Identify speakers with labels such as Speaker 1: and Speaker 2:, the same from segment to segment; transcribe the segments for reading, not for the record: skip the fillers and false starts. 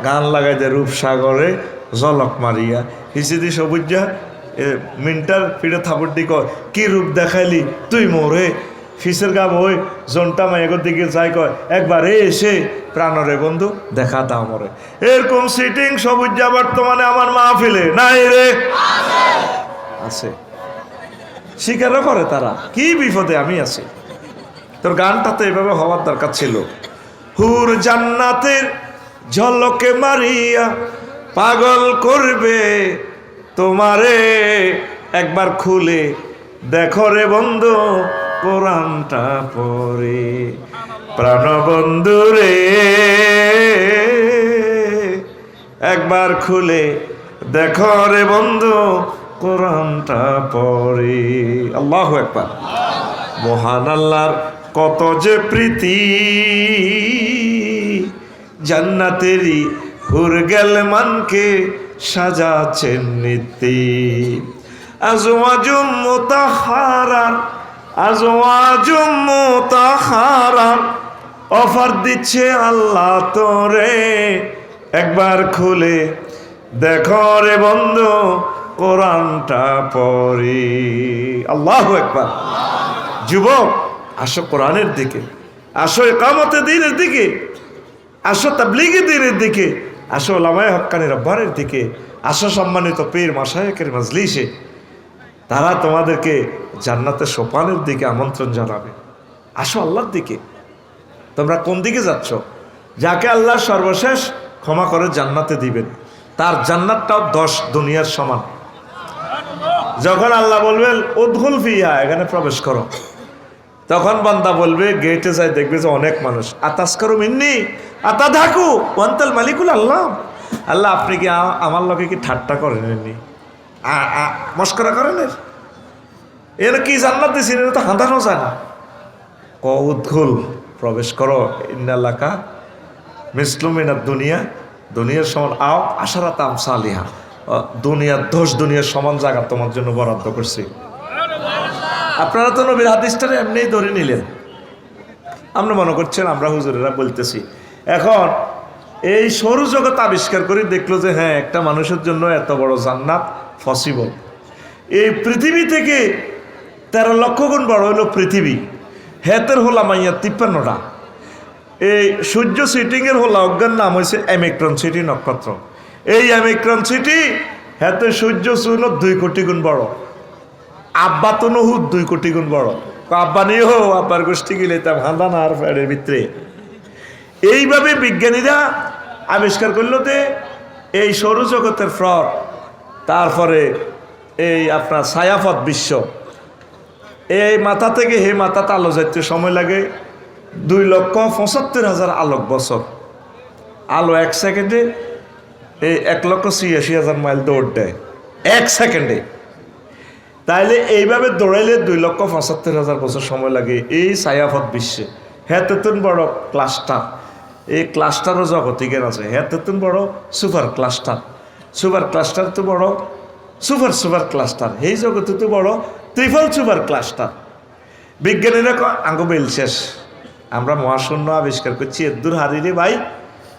Speaker 1: গান লাগাই দেয় রূপসাগরে জলক মারিয়া হিসিদি সবুজা মিন্টার পিঠে থাপড় দি কয় কি রূপ দেখাইলি তুই মোরে ফিসের গাম ওই জনটা মায়ের দিকে যাই কয় একবার এসে প্রাণরে বন্ধু দেখা দাও মরে। এরকম সিটিং সবুজা বর্তমানে আমার মাহফিলে নাই রে, আছে। স্বীকারও করে তারা, কি বিপদে আমি আছি। তোর গানটা তো এভাবে হওয়ার দরকার ছিল। হুর জান্নাতের ঝলকে মারিয়া পাগল করবে তোমারে, একবার খুলে দেখো রে বন্ধু কোরআনটা পড়ে। প্রাণবন্ধু রে একবার খুলে দেখো রে বন্ধু কোরআনটা পড়ে। আল্লাহু আকবার। মহান আল্লাহর কত যে প্রীতি, জান্নাতেরই হুর গেলমানকে সাজাচ্ছেন নীতি। আজওয়াজুম মুতাহহারান, আজওয়াজুম মুতাহহারান, অফার দিচ্ছে আল্লাহ তোরে, একবার খুলে দেখো রে বন্ধু কোরআনটা পড়ি। আল্লাহু আকবার। যুবক আসো কোরআনের দিকে, আসো ইকামতে দ্বীনের দিকে, আসো তাবলীগে দ্বীনের দিকে, আসো উলামায়ে হক্কানি রব্বানের দিকে, আসো সম্মানিত পীর মাশায়েখের মজলিসে। তারা তোমাদেরকে জান্নাতের সোপানের দিকে আমন্ত্রণ জানাবে। আসো আল্লাহর দিকে। তোমরা কোন দিকে যাচ্ছ? যাকে আল্লাহ সর্বশেষ ক্ষমা করে জান্নাতে দিবেন, তার জান্নাতটাও 10 দুনিয়ার সমান। যখন আল্লাহ বলবেন উদখুল ফিহা, এখানে প্রবেশ করো, তখন বান্দা বলবে, গেটে যায় দেখবে যে অনেক মানুষ, আতাসকারু মিন্নি আতাধাকু ওয়ান্তাল মালিকুল আল্লাহ। আল্লাহ আপনি কি আমার লোকে কি ঠাট্টা করেন, এমনি মস্করা করেন? এর কি জান্নাত দিয়েছেন, এটা তো হাঁদানো যায় না। উদখুল প্রবেশ করো, ইন্নাল্লাকা মিসলুমিনাদ দুনিয়া, দুনিয়ার সমান আও আশারাত আমসালিহা, দুনিয়ার 10 দুনিয়ার সমান জায়গা তোমার জন্য বরাদ্দ করছি। আপনারা তো নবীর হাদিসটারে এমনিই ধরে নিলেন, আমরা মনে করছেন আমরা হুজুরেরা বলতেছি। এখন এই সৌরজগৎ আবিষ্কার করে দেখলো যে হ্যাঁ, একটা মানুষের জন্য এত বড় জান্নাত পসিবল। এই পৃথিবী থেকে 13 লক্ষ গুণ বড় হলো পৃথিবী। হেতের হোলা মাইয়া 53টা। এই সূর্য সিটিংয়ের হোলা অজ্ঞান নাম হয়েছে অ্যামিক্রন সিটি নক্ষত্র। এই অ্যামিক্রন সিটি হেতে সূর্য চূর্ণ 2 কোটি গুণ বড়। আব্বা তো নহু 2 কোটি গুণ বড়। আব্বা নিয়ে হো আব্বার গোষ্ঠী গেলে তা ভান্দা না আর ফ্যাডের ভিতরে। এইভাবে বিজ্ঞানীরা আবিষ্কার করলো যে এই সৌরজগতের ফ্রড, তারপরে এই আপনার ছায়াপথ বিশ্ব, এই মাথা থেকে হে মাথাতে আলো যাইতে সময় লাগে 2,75,000 আলোক বছর। আলো 1 সেকেন্ডে এই 1,86,000 মাইল দৌড় দেয় 1 সেকেন্ডে। তাইলে এইভাবে দৌড়াইলে 2,75,000 বছর সময় লাগে এই ছায়াপথ বিশ্বে। হেতেতুন বড় ক্লাস্টার, এই ক্লাস্টারও জগতিকের আছে। হেতেতুন বড় সুপার ক্লাস্টার, সুপার ক্লাস্টার তো বড় সুপার সুপার ক্লাস্টার, এই জগতে তো বড় ত্রিফল সুপার ক্লাস্টার। বিজ্ঞানীরা আঙ্গ বেল শেষ, আমরা মহাশূন্য আবিষ্কার করছি এদ্দুর হারিরে ভাই,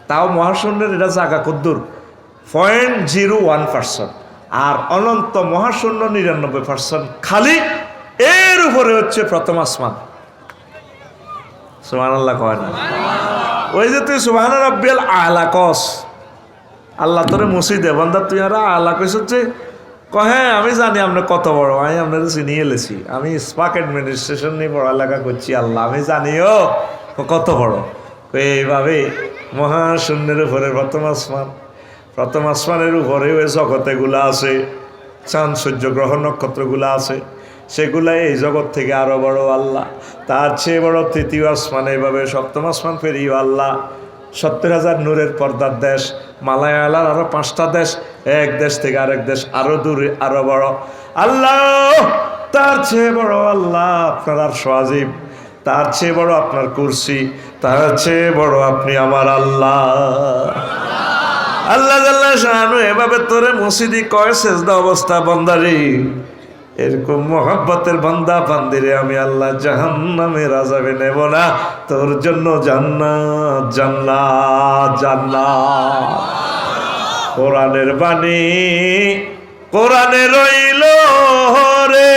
Speaker 1: তাও মহাশূন্যের এটা জায়গা কদ্দুর 0.01%, আর অনন্ত মহাশূন্য 99% খালি। এর উপরে হচ্ছে প্রথম আসমান। সুবহানাল্লাহ কয় না? ওই যে তুই সুবহানা রাব্বিয়াল আলা কস, আল্লাহ তোরে মুসি দে বান্দা, তুই আর আলা কইছ যে হ্যাঁ আমি জানি আপনি কত বড়, আমি আপনারা চিনিয়ে এলেছি, আমি স্পাক অ্যাডমিনিস্ট্রেশন নিয়ে পড়ালেখা করছি, আল্লাহ আমি জানিও কত বড়। এইভাবে মহাশূন্যের উপরে প্রথম আসমান, প্রথম আসমানের উপরে ওই জগতেগুলো আছে, চাঁদ সূর্য গ্রহ নক্ষত্রগুলো আছে, সেগুলা এই জগৎ থেকে আরো বড় আল্লাহ। তার চেয়ে বড় তৃতীয় আসমান, এইভাবে সপ্তম আসমান পেরিয়ে আল্লাহ 70,000 নূরের পর্দার দেশ, মালায়ালার আরো 5টা দেশ, এক দেশ থেকে আরেক দেশ আরো দূরে আরো বড় আল্লাহ। তার চেয়ে বড় আল্লাহ আপনার আরশ আজিম, তার চেয়ে বড় আপনার কুরসি, তার চেয়ে বড় আপনি আমার আল্লাহ। আল্লাহ জাল্লা শানু এভাবে তোরে মসজিদি কয় সেজদা অবস্থা বন্দারি, এরকম মোহাব্বতের বান্দা বান্দিরে আমি আল্লাহ জাহান্নামের আযাবে নেব না, তোর জন্য জান্নাত জান্নাত জান্নাত। কোরআনের বাণী কোরআনে রইল রে,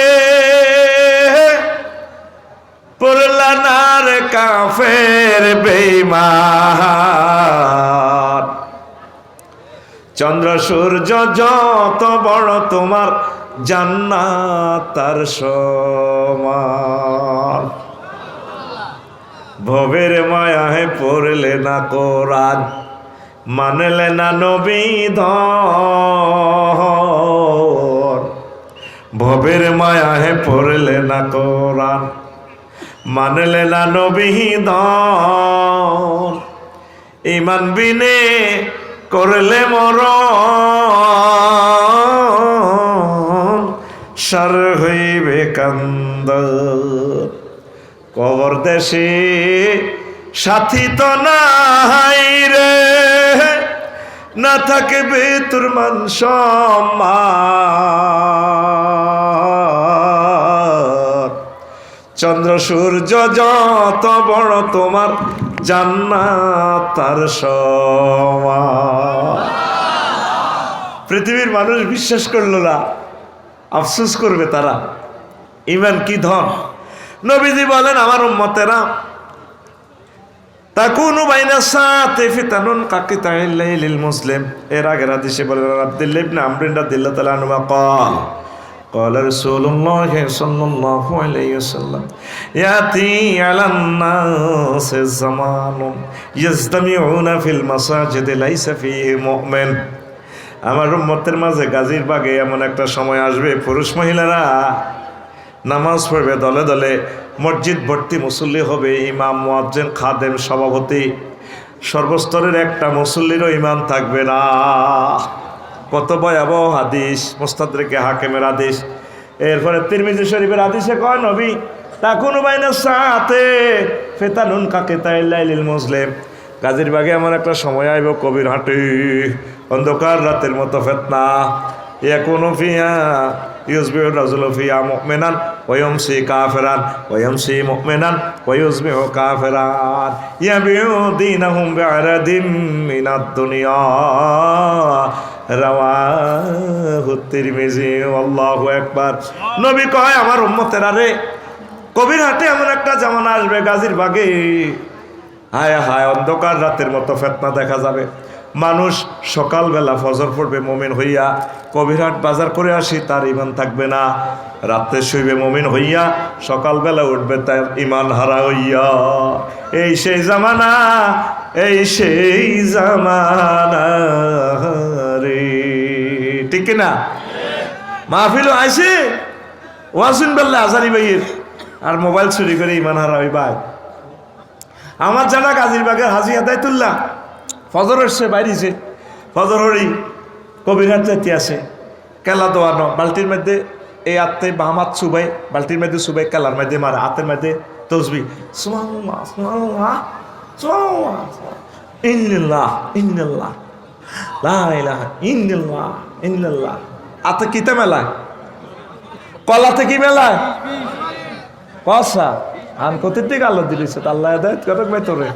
Speaker 1: পড়লা না রে কাফের বেঈমান। চন্দ্র সূর্য যত বড় তোমার জান্নাত তার সমান। ভবের মায়ায় পড়লে না কোরআন, মানলে না নবী ধন। ভবের মায়ায় পড়লে না কোরআন, মানলে না নবী ধন। ঈমান বিনে করলে মরণ, সার হইবে কান্দ। কবর দেশে সাথী তো নাই রে, না থাকবে তোর মান সম্মান। চন্দ্র সূর্য যত বড় তোমার জান্নাত তার সমান। পৃথিবীর মানুষ বিশ্বাস করল না, আফসোস করবে তারা। ঈমান কি ধন। নবীজি বলেন আমার উম্মতেরা তাকুনু বাইনা সাতে ফিতানুন কাকিতাইল লাইলিল মুসলিম। এর আগের হাদিসে বলেন আব্দুল্লাহ ইবনে আমর রাদিয়াল্লাহু তাআলা আনহু قال قال رسول الله صلى الله عليه وسلم ياتي على الناس زمان يجتمعون في المساجد ليس فيه مؤمن। আমার উম্মতের মাঝে গাজীর বাগে এমন একটা সময় আসবে, পুরুষ মহিলারা নামাজ পড়বে দলে দলে, মসজিদ ভর্তি মুসল্লি হবে, ইমাম, মুয়াজ্জিন, খাদেম, সভাপতি, সর্বস্তরের একটা মুসল্লিরও ইমাম থাকবে না। কত ভয়াবহ হাদিস, মুস্তাদরিকে হাকিমের হাদিস। এরপরে তিরমিজি শরীফের হাদিসে কয় নবী তাকুনু বাইনা সাতে ফিতানুন কাকিতাইল লাইলিল মুসলিম। গাজীর বাগে এমন একটা সময় আইব, কবির হাটে অন্ধকার রাতের মতো ফিতনা। ইয়াকুনু ফিহা ইউসবিহু রাজুলু ফিহা মুমিনান ওয়া ইয়ামসি কাফিরান ওয়া ইয়ামসি মুমিনান ওয়া ইউসবিহু কাফিরান ইয়াবিউ দীনাহুম বিআরাদিম মিনাদ দুনিয়া। রাওয়াহু তিরমিজি। আল্লাহু আকবার। নবী কয় আমার উম্মতেরা রে, কবির হাটে এমন একটা জামানা আসবে গাজীর বাগে, হায় হায় অন্ধকার রাতের মতো ফিতনা দেখা যাবে। মানুষ সকালবেলা ফজর পড়বে মুমিন হইয়া, কবিরহাট বাজার করে আসি তার ঈমান থাকবে না। রাতে শুইবে মুমিন হইয়া, সকালবেলা উঠবে তার ঈমান হারা হইয়া। এই সেই জামানা, এই সেই জামানা রে, ঠিক না? মাহফিলও আইসে ওয়াসিন বেল্লা আজারি ভাইয়ের, আর মোবাইল চুরি করে ঈমান হারা হই ভাই। আমার জানা গাজীর বাগের হাজি হেদায়েতুল্লাহ ফজর এসছে, বাইরেছে ফজর হরি কবিরহাট যাইতে আছে, কেলা দোয়ানো বালতির মধ্যে এই আত্মে বাহামাত সুবাই, বালতির মধ্যে সুবাই কেলার মধ্যে মারে, হাতের মধ্যে তসবি ইন্নাল্লাহ ইন্নাল্লাহ লা ইলাহা ইল্লাল্লাহ ইল্লাল্লাহ। আতে কিতে মেলায়, কলাতে কি মেলায় কসা আন কতির দিকে আল্লাহ দিলিছে, আল্লাহ হেদায়েত করুক ভাই তোরে।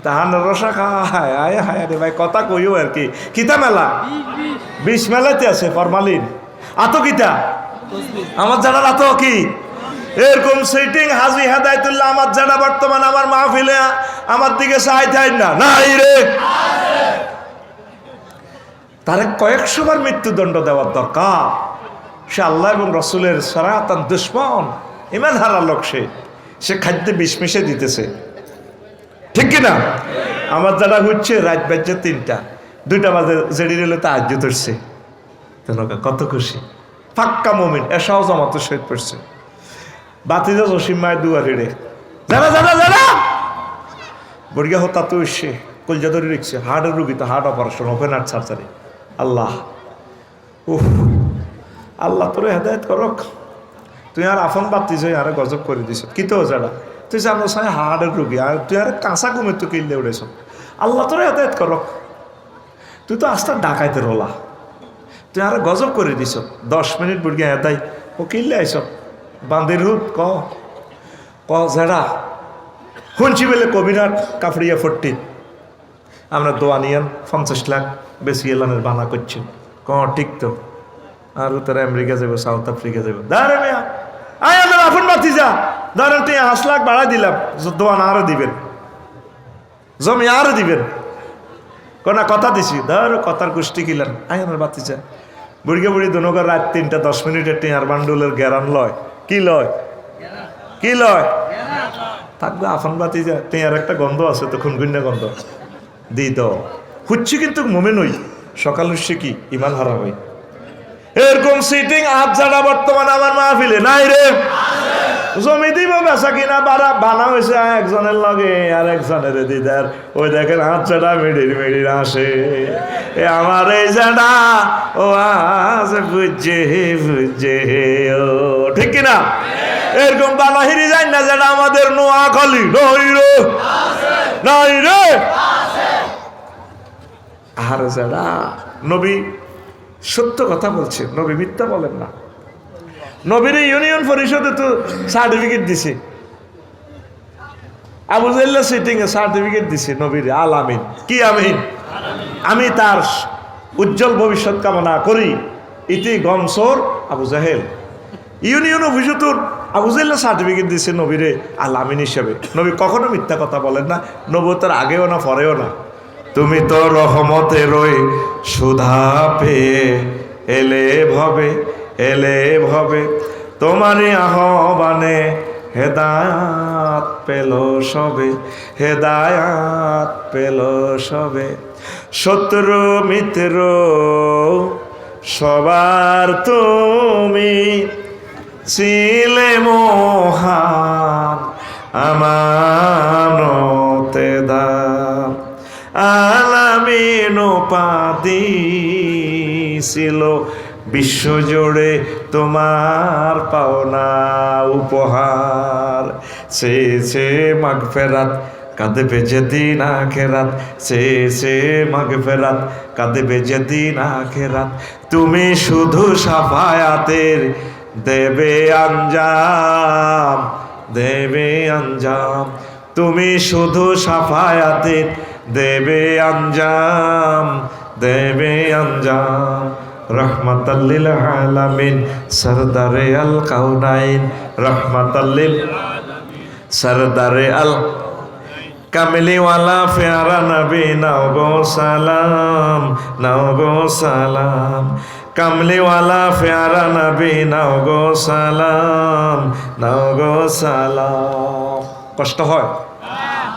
Speaker 1: তাহান রসা খায় আয় হায় রে ভাই, কথা কইও আর কি। কিতা মেলা, বিষ মেলাতে আছে ফরমালিন। আতো কিতা আমার জানার আতো কি এরকম সেটিং হাজি হেদায়েতুল্লাহ আমার জানা বর্তমান আমার মাহফিলে আমার দিকে চাই থাই না নাই রে। তারে কয়েকশোবার মৃত্যুদণ্ড দেওয়ার দরকার। সে আল্লাহ এবং রসুলের সরাতান দুশ্মন, ইমান হারা লোক। সে খাদ্যে বিষ মিশে দিতেছে, ঠিক কিনা? আমার যারা হচ্ছে রাত বাজছে 3টা, 2টা বাজে জেডি রেলে তাহাজ্জুদ হচ্ছে, কত খুশি। ফাক্কা মুমিন এসাও জামাত শহীদ পড়ছে। বাতিজা জসিম মায়ের দুয়ারে রে যারা যারা যারা বড়িয়া হতা তো এসে কলজা ধরে রেখছে, হার্টের রুগী তো, heart operation, open heart surgery. আল্লাহ আল্লাহ তোরে হেদায়েত করক। তুই আর আফন বাতিস হয়ে আরে গজব করে দিস কি তো যারা তুই জানো সাই হার্টের রুগী, আর তুই আর কাঁচা ঘুমে তুই কিনলে উঠেছ। আল্লাহ তোরে হেদায়েত করক। তুই তো আস্তে ডাকাইতে রোলা, তুই আর গজব করে দিছ 10 মিনিট বুড়ি এদাই ও কিনলে আইস বান্দির হুদ ক জেডা শুনছি বলে কবিরাট কাপড়িয়া 40 আমরা দোয়া নিয়ান 50 লাখ বেশি এলানের বানা করছি ঠিক তো আর তারা আমেরিকা যাবো সাউথ আফ্রিকা যাবো দাঁড়ে মেয়া আয় আমার আপন বাতি যা ধরেন তুই 5 লাখ বাড়া দিলাম দোয়া না আরো দিবেন জমি আরো দিবেন কোনা কথা দিছি ধর কথার গোষ্ঠী কিলেন আয় আমার বাতি যা বুড়িকে বুড়ি দুনগর রাত 3টা 10 মিনিটের টিয়ার বান্ডুলের গ্যারান লয় কি লয় থাকবে আফন বাতি যা টিয়ার একটা গন্ধ আছে তো খুনগুন্যা গন্ধ দিই তো হুচ্ছি কিন্তু মোমে নই সকাল উঠছে কি ইমান হারা হই এরকম সিটিং হাত ঝাড়া বর্তমানে আমার মাহফিলে নাই রে জমি দিব বেচা কিনা বানা হয়েছে একজনের লগে আর একজনের দিদার ওই দেখেন হাত ঝাড়া মেডির আসে আমার এই জানা ও আছে বুঝে ও ঠিক কিনা এরকম বানাহিরি যায় না যেটা আমাদের নোয়াখালী নাই রে আর যারা নবী সত্য কথা বলছে নবী মিথ্যা বলেন না নবীর ইউনিয়ন পরিষদে তো সার্টিফিকেট দিছে আবু জাহেল সিটিং এ সার্টিফিকেট দিছে নবীর আল আমিন কি আমিন আমি তার উজ্জ্বল ভবিষ্যৎ কামনা করি ইতি গমসর আবু জাহেল ইউনিয়ন অফিসে তো আবু জাহেল সার্টিফিকেট দিছে নবীরে আল আমিন হিসেবে নবী কখনো মিথ্যা কথা বলেন না নবুয়তের আগেও না পরেও না তুমি তো রহমতেরই সুধা পেয়ে এলে ভবে তোমারই আহ্বানে হেদায়াত পেল সবে শত্রু মিত্র সবার তুমি ছিলে মহান আমানতে দাম আলামিন উপাধি ছিল বিশ্বজুড়ে তোমার পাওনা উপহার সে মাগফিরাত কাঁদবে যেদিন আখেরাত সে মাগফিরাত কাঁদবে যেদিন আখেরাত তুমি শুধু সাফায়াতের দেবে আঞ্জাম তুমি শুধু সাফায়াতের দেবে আঞ্জাম রহমাতাল্লিল আলামিন সরদারে আল কাউনাইন রহমাতাল্লিল সরদারে আল কামলি ওয়ালা প্যারা নবী নাও গো সালাম কামলি ওয়ালা প্যারা নবী নাও গো সালাম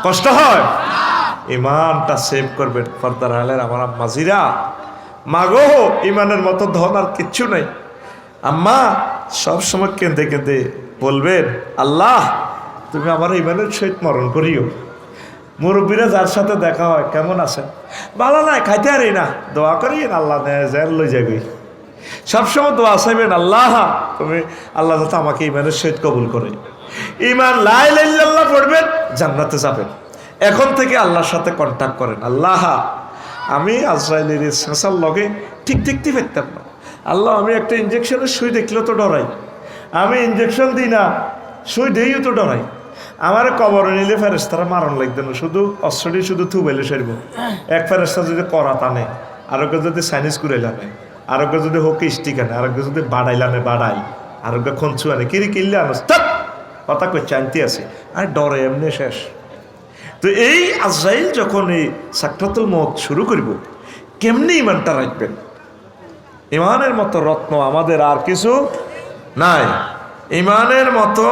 Speaker 1: কষ্ট হয় ইমানটা সেভ করবেন ফর্দার আলের আমার আম্মাজিরা মাগো ইমানের মতো ধন আর কিচ্ছু নাই আম্মা সবসময় কেঁদে কেঁদে বলবেন আল্লাহ তুমি আমার ইমানের সহিত মরণ করিও মুরব্বীরা যার সাথে দেখা হয় কেমন আছেন ভালো নাই খাইতে আরি না দোয়া করিয়েন আল্লাহ নেয় লই যাবি সবসময় দোয়া চাইবেন আল্লাহ তুমি আল্লাহ যাতে আমাকে ইমানের সহিত কবুল করে ইমান লা ইলাহা ইল্লাল্লাহ পড়বেন জান্নাতে যাবেন এখন থেকে আল্লাহর সাথে কন্ট্যাক্ট করেন আল্লাহ আমি আজরাইলের শেষার লগে ঠিক ফেরতাম না আল্লাহ আমি একটা ইঞ্জেকশনের সুই দেখলেও তো ডরাই আমি ইঞ্জেকশন দিই না সুই দিয়েও তো ডরাই আমার কবরে নিলে ফেরেস্তারা মারণ লাগবে না শুধু অস্ত্রটি শুধু থুবেলে সারব এক ফেরেস্তা যদি করা টানে আরোগ্য যদি সাইনিস কুড়াইলানে আরোগ্য যদি হোক স্টিক আনে আরোগ্য যদি বাড়াইলানে বাড়াই আরোগ্য খঞ্চু আনে কিনলে আনস কথা করছে আনতে আছে আর ডরে এমনি শেষ তো এই আজরাইল যখন এই সাকরাতুল মওত শুরু করব কেমনি ইমানটা রাখবেন ইমানের মতো রত্ন আমাদের আর কিছু নাই ইমানের মতো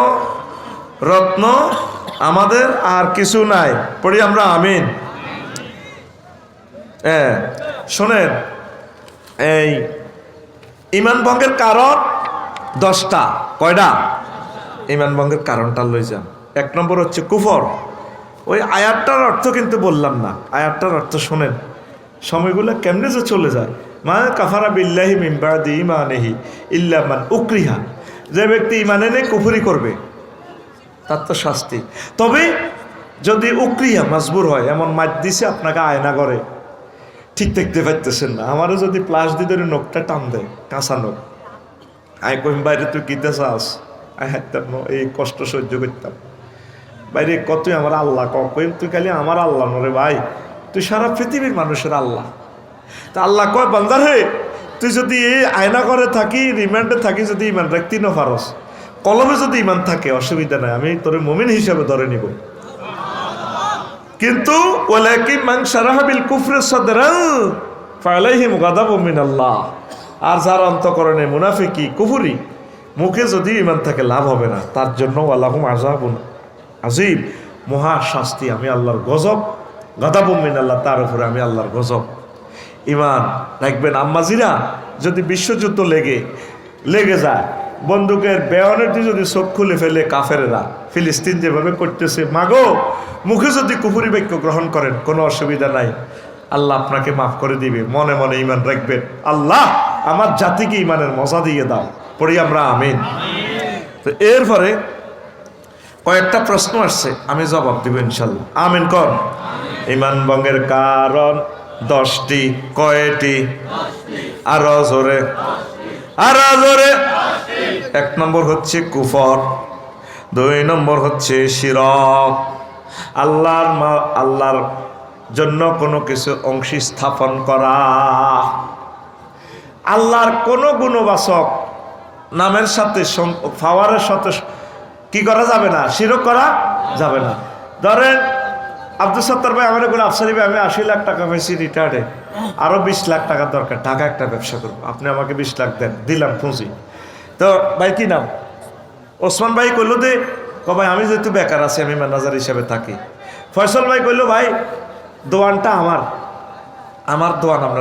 Speaker 1: রত্ন আমাদের আর কিছু নাই পড়ি আমরা আমিন শোনেন এই ইমান ভঙ্গের কারণ 10টা কয়টা ইমান ভঙ্গের কারণটা লই যান 1 নম্বর হচ্ছে কুফর ওই আয়াতটার অর্থ কিন্তু বললাম না আয়াতটার অর্থ শোনেন সময়গুলো কেমনে যে চলে যায় মা কাফারা বিল্লাহি মিন বাদি ঈমানিহি ইল্লা মান উকরিহা যে ব্যক্তি ইমানে নেই কুফরি করবে তার তো শাস্তি তবে যদি উকরিহা মজবুর হয় এমন মার দিছে আপনাকে আয়না করে ঠিক দেখতে পাইতেছেন না, আমারও যদি প্লাস দিয়ে ধরে নখটা টান দেয়, কাঁচা নখ, আমি কইম বাইরে তুই কিতে চাস, আমি হাঁটতাম না, এই কষ্ট সহ্য করতাম। বাইরে কতই আমার আল্লাহ কইম, তুই খালি আমার আল্লাহ নরে ভাই, তুই সারা পৃথিবীর মানুষের আল্লাহ। তা আল্লাহ কয় বান্দার হে, তুই যদি এই আয়না করে থাকি, রিমান্ডে থাকি, যদি ইমান রাখতি না পারস, কলমে যদি ইমান থাকে অসুবিধা নাই, আমি তোর মুমিন হিসাবে ধরে নিব। কিন্তু ওয়ালাকিন মান শারাহা বিল কুফরি সাদরান ফালাইহিম গাদাবুম মিনাল্লাহ, আর যার অন্তঃকরণে মুনাফিকি কুফরি, মুখে যদি ইমান থাকে লাভ হবে না, তার জন্য ওয়ালাহুম আযাবুন আযীম, মহা শাস্তি, আমি আল্লাহর গজব, গাদাবুম মিনাল্লাহ, তার উপরে আমি আল্লাহর গজব। ইমান রাখবেন আম্মাজিরা, যদি বিশ্বযুদ্ধ লেগে যায়, বন্দুকের বেয়নের দিয়ে যদি চোখ খুলে ফেলে কাফেরেরা, ফিলিস্তিন যেভাবে করতেছে, মাগো মুখে যদি কুফরি বাক্য গ্রহণ করেন কোনো অসুবিধা নাই, আল্লাহ আপনাকে মাফ করে দিবে। মনে মনে ইমান রাখবেন, আল্লাহ আমার জাতিকে ইমানের মজা দিয়ে দাও, পড়ি আমরা আমিন। তো এরপরে কয়েকটা প্রশ্ন আসছে, আমি জবাব দিব ইনশাল্লাহ, আমিন কর। ইমান ভঙ্গের কারণ 10টি, কয়টি? আরো জোরে, আরো জোরে। 1 নম্বর হচ্ছে কুফর, 2 নম্বর হচ্ছে শিরক, আল্লাহর জন্য কোনো কিছু অংশী স্থাপন করা, আল্লাহর কোনো গুণবাচক নামের সাথে পাওয়ারের সাথে কি করা যাবে না, শিরক করা যাবে না। ধরেন আব্দুল সত্তার ভাই আমার বলে, আফসারি ভাই আমি 80 লাখ টাকা পেয়েছি রিটায়ার্ডে, আরো 20 লাখ টাকা দরকার, ঢাকা একটা ব্যবসা করবো, আপনি আমাকে 20 লাখ দেন, দিলাম পুঁজি। তো ভাই কি নাম? ওসমান ভাই কইল দে, ভাই আমি যেহেতু বেকার আছি, আমি ম্যানেজার হিসেবে থাকি। ফয়সল ভাই কইল ভাই দোয়ানটা আমার দোয়ান, আমরা